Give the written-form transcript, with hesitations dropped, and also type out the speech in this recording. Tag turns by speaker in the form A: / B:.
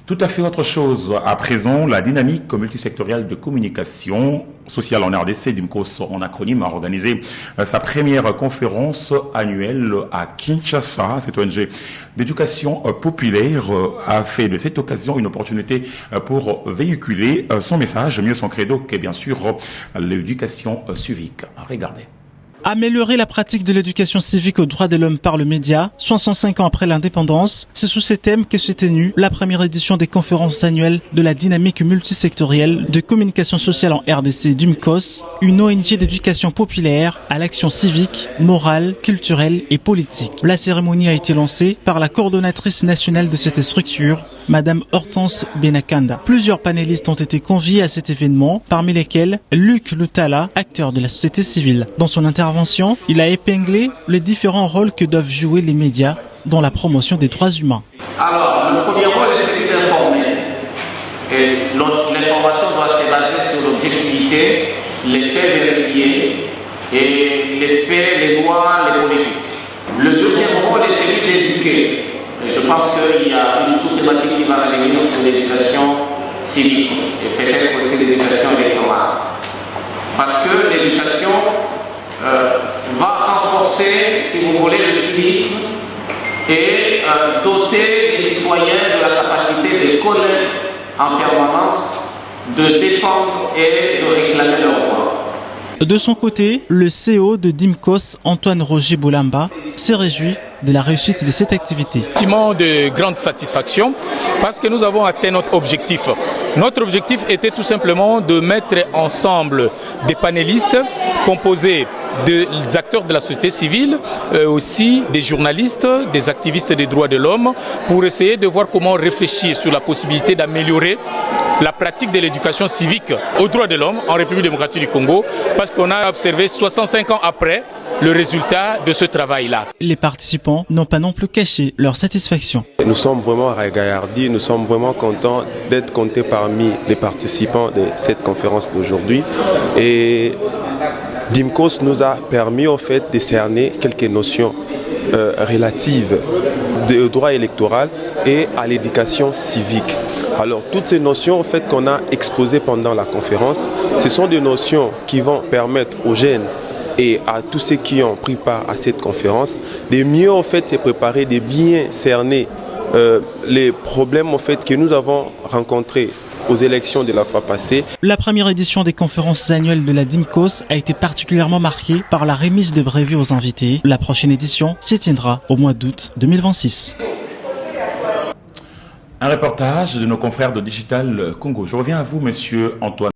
A: Tout à fait autre chose. À présent, la dynamique multisectorielle de communication sociale en RDC, DIMCOS en acronyme, a organisé sa première conférence annuelle à Kinshasa. Cette ONG d'éducation populaire a fait de cette occasion une opportunité pour véhiculer son message, mieux son credo, qui est bien sûr l'éducation civique. Regardez.
B: Améliorer la pratique de l'éducation civique aux droits de l'homme par le média, 65 ans après l'indépendance, c'est sous ces thèmes que s'est tenue la première édition des conférences annuelles de la dynamique multisectorielle de communication sociale en RDC DIMCOS, une ONG d'éducation populaire à l'action civique, morale, culturelle et politique. La cérémonie a été lancée par la coordonnatrice nationale de cette structure, Madame Hortense Benakanda. Plusieurs panélistes ont été conviés à cet événement, parmi lesquels Luc Lutala, acteur de la société civile. Dans son intervention, il a épinglé les différents rôles que doivent jouer les médias dans la promotion des droits humains.
C: Alors, le premier rôle est celui d'informer. Et l'information doit se baser sur l'objectivité, les faits vérifiés et les faits, les lois, les politiques. Le deuxième rôle est celui d'éduquer. Et je pense qu'il y a une sous-thématique qui va revenir sur l'éducation civique et peut-être aussi l'éducation électorale. Parce que l'éducation va renforcer, si vous voulez, le civisme et doter les citoyens de la capacité de connaître en permanence, de défendre et de réclamer leurs droits.
B: De son côté, le CEO de DIMCOS, Antoine Roger Boulamba, s'est réjoui de la réussite de cette activité.
D: Sentiment de grande satisfaction parce que nous avons atteint notre objectif. Notre objectif était tout simplement de mettre ensemble des panélistes composés des acteurs de la société civile, aussi des journalistes, des activistes des droits de l'homme, pour essayer de voir comment réfléchir sur la possibilité d'améliorer la pratique de l'éducation civique aux droits de l'homme en République démocratique du Congo, parce qu'on a observé 65 ans après le résultat de ce travail-là.
B: Les participants n'ont pas non plus caché leur satisfaction.
E: Nous sommes vraiment ragaillardis, nous sommes vraiment contents d'être comptés parmi les participants de cette conférence d'aujourd'hui. Et DIMCOS nous a permis en fait de cerner quelques notions relatives au droit électoral et à l'éducation civique. Alors toutes ces notions en fait qu'on a exposées pendant la conférence, ce sont des notions qui vont permettre aux jeunes et à tous ceux qui ont pris part à cette conférence de mieux en fait se préparer, de bien cerner les problèmes en fait que nous avons rencontrés aux élections de la fois passée.
B: La première édition des conférences annuelles de la DIMCOS a été particulièrement marquée par la remise de brevets aux invités. La prochaine édition s'y tiendra au mois d'août 2026.
A: Un reportage de nos confrères de Digital Congo. Je reviens à vous, monsieur Antoine.